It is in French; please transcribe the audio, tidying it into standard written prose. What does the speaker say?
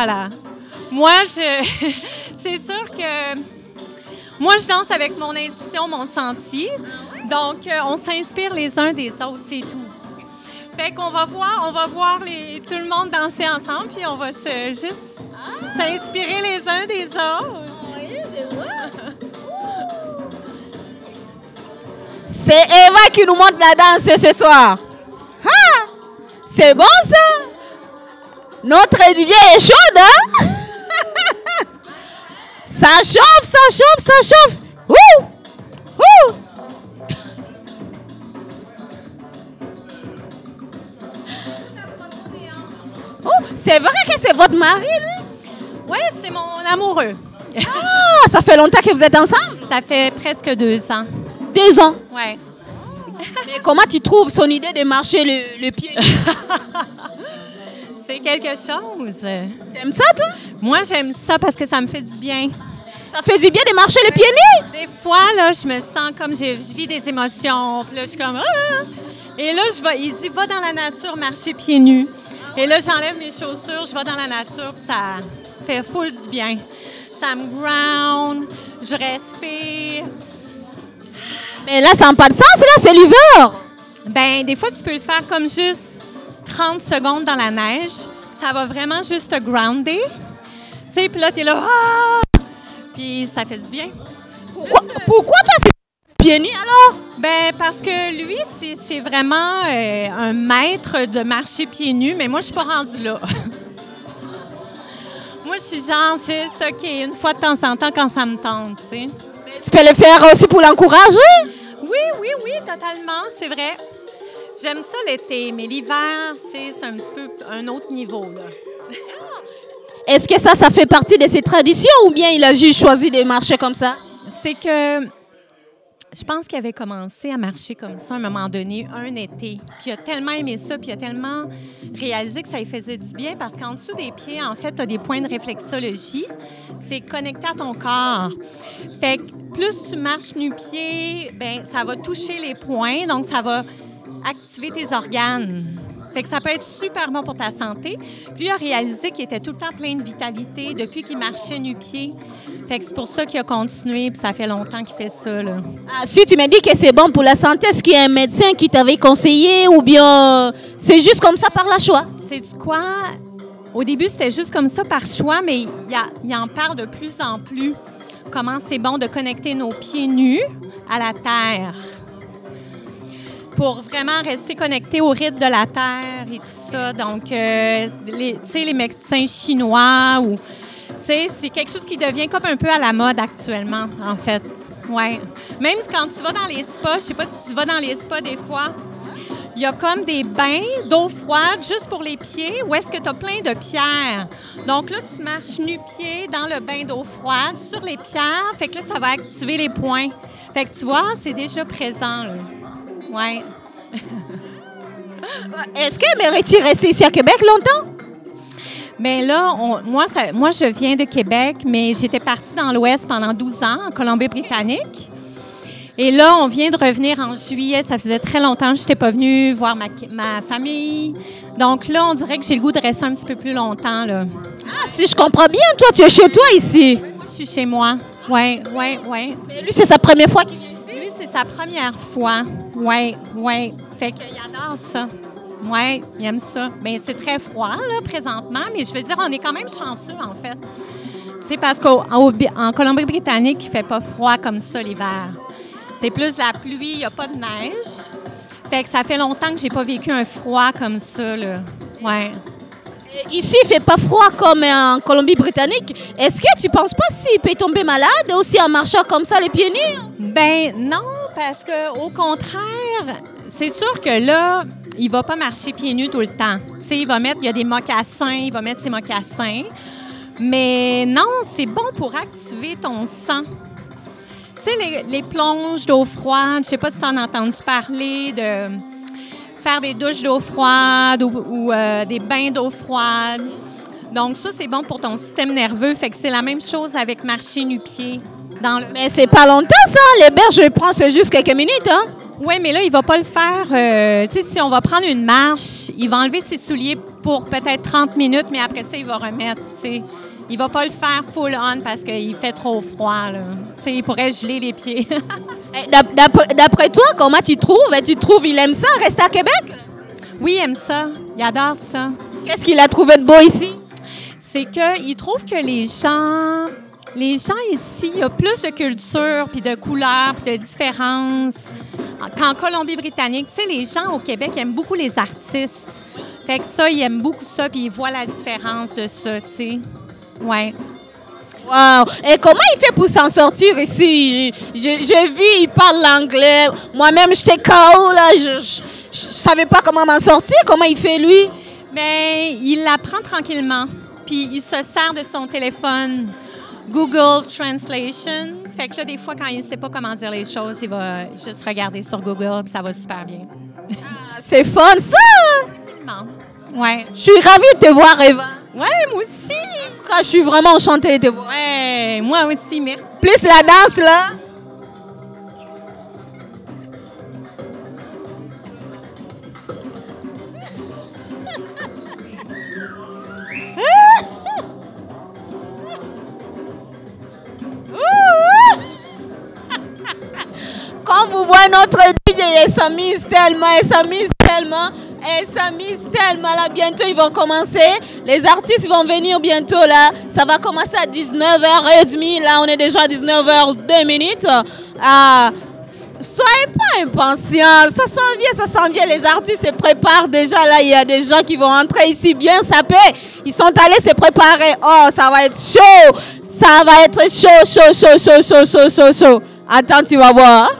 Voilà. Moi, c'est sûr que moi, je danse avec mon intuition, mon senti. Donc, on s'inspire les uns des autres, c'est tout. Fait qu'on va voir tout le monde danser ensemble, puis on va juste s'inspirer les uns des autres. Oui, je vois. C'est Eva qui nous montre la danse ce soir. Ah, c'est bon ça. Notre DJ est chaude, hein? Ça chauffe, ça chauffe, ça chauffe. Ouh! Ouh! Oh, c'est vrai que c'est votre mari, lui? Oui, c'est mon amoureux. Ah, ça fait longtemps que vous êtes ensemble? Ça fait presque 2 ans. 2 ans? Oui. Mais comment tu trouves son idée de marcher le pied? C'est quelque chose. T'aimes ça, toi? Moi, j'aime ça parce que ça me fait du bien. Ça fait du bien de marcher le pied nu? Des fois, là, je me sens comme je vis des émotions. Puis là, je suis comme... Ah! Et là, il dit, va dans la nature, marcher pieds nus. Et là, j'enlève mes chaussures, je vais dans la nature, puis ça fait full du bien. Ça me ground, je respire. Mais là, ça n'a pas de sens, là, c'est l'hiver. Ben, des fois, tu peux le faire comme juste 30 secondes dans la neige. Ça va vraiment juste te grounder. Tu sais, puis là, t'es là, ah! Puis ça fait du bien. Pourquoi toi, c'est pieds nus, alors? Ben, parce que lui, c'est vraiment un maître de marcher pieds nus, mais moi, je suis pas rendue là. Moi, je suis genre juste, OK, une fois de temps en temps, quand ça me tente, tu sais. Tu peux le faire aussi pour l'encourager? Oui, totalement, c'est vrai. J'aime ça l'été, mais l'hiver, tu sais, c'est un petit peu un autre niveau, là. Est-ce que ça fait partie de ses traditions ou bien il a juste choisi de marcher comme ça? C'est que je pense qu'il avait commencé à marcher comme ça à un moment donné, un été. Puis il a tellement aimé ça, puis il a tellement réalisé que ça lui faisait du bien parce qu'en dessous des pieds, en fait, tu as des points de réflexologie. C'est connecté à ton corps. Fait que plus tu marches nu-pied, bien, ça va toucher les points, donc ça va activer tes organes. Fait que ça peut être super bon pour ta santé. Puis il a réalisé qu'il était tout le temps plein de vitalité depuis qu'il marchait nu-pied. Fait que c'est pour ça qu'il a continué, puis ça fait longtemps qu'il fait ça, là. Ah, si tu me dis que c'est bon pour la santé, est-ce qu'il y a un médecin qui t'avait conseillé ou bien c'est juste comme ça par la choix? C'est du quoi? Au début, c'était juste comme ça par choix, mais il en parle de plus en plus. Comment c'est bon de connecter nos pieds nus à la terre pour vraiment rester connecté au rythme de la terre et tout ça. Donc, tu sais, les médecins chinois ou... Tu sais, c'est quelque chose qui devient comme un peu à la mode actuellement, en fait. Ouais. Même quand tu vas dans les spas, je sais pas si tu vas dans les spas des fois, il y a comme des bains d'eau froide juste pour les pieds où est-ce que tu as plein de pierres. Donc là, tu marches nu-pied dans le bain d'eau froide sur les pierres. Fait que là, ça va activer les points. Fait que tu vois, c'est déjà présent, là. Ouais. Est-ce que mérites-tu rester ici à Québec longtemps? Bien là, moi, je viens de Québec, mais j'étais partie dans l'Ouest pendant 12 ans, en Colombie-Britannique. Et là, on vient de revenir en juillet. Ça faisait très longtemps que je n'étais pas venue voir ma famille. Donc là, on dirait que j'ai le goût de rester un petit peu plus longtemps, là. Ah, si je comprends bien, toi, tu es chez toi ici. Je suis chez moi. Oui. Mais lui, c'est sa première fois qu'il vient ici? Lui, c'est sa première fois. Oui. Fait qu'il adore ça. Oui, il aime ça. Bien, c'est très froid, là, présentement, mais je veux dire, on est quand même chanceux, en fait. Tu sais, parce qu'en Colombie-Britannique, il ne fait pas froid comme ça l'hiver. C'est plus la pluie, il n'y a pas de neige. Fait que ça fait longtemps que j'ai pas vécu un froid comme ça, là. Ouais. Ici, il ne fait pas froid comme en Colombie-Britannique. Est-ce que tu ne penses pas s'il peut tomber malade aussi en marchant comme ça, les pieds nus? Ben non, parce que au contraire, c'est sûr que là, il va pas marcher pieds nus tout le temps. Tu sais, il y a des mocassins, il va mettre ses mocassins. Mais non, c'est bon pour activer ton sang. Tu sais, les plonges d'eau froide, je sais pas si tu en as entendu parler de faire des douches d'eau froide ou des bains d'eau froide. Donc ça, c'est bon pour ton système nerveux. Fait que c'est la même chose avec marcher nu-pied. Mais c'est pas longtemps, ça. Les berges, je prends, c'est juste quelques minutes, hein? Oui, mais là, il ne va pas le faire. Tu sais, si on va prendre une marche, il va enlever ses souliers pour peut-être 30 minutes, mais après ça, il va remettre, tu sais. Il ne va pas le faire full on parce qu'il fait trop froid, là. Tu sais, il pourrait geler les pieds. D'après toi, comment tu trouves? Tu trouves qu'il aime ça, rester à Québec? Oui, il aime ça. Il adore ça. Qu'est-ce qu'il a trouvé de beau ici? C'est qu'il trouve que les gens ici, il y a plus de culture, puis de couleurs, puis de différences qu'en Colombie-Britannique. Tu sais, les gens au Québec aiment beaucoup les artistes. Fait que ça, ils aiment beaucoup ça, puis ils voient la différence de ça, tu sais. Ouais. Wow! Et comment il fait pour s'en sortir ici? Je vis, il parle l'anglais. Moi-même, j'étais KO, là. Je savais pas comment m'en sortir. Comment il fait, lui? Bien, il l'apprend tranquillement. Puis il se sert de son téléphone Google Translation. Fait que là, des fois, quand il ne sait pas comment dire les choses, il va juste regarder sur Google, puis ça va super bien. C'est fun, ça! Non. Ouais. Je suis ravie de te voir, Eva. Ouais, moi aussi. En tout cas, je suis vraiment enchantée de te voir. Ouais, moi aussi, merci. Plus la danse, là. Comme vous voyez, notre DJ, elle s'amuse tellement, là, bientôt ils vont commencer. Les artistes vont venir bientôt, là. Ça va commencer à 19h30, là, on est déjà à 19h02. Soyez pas impatients, ça s'en vient, les artistes se préparent déjà, là, il y a des gens qui vont entrer ici bien sapés. Ils sont allés se préparer. Oh, ça va être chaud. Ça va être chaud. Attends, tu vas voir.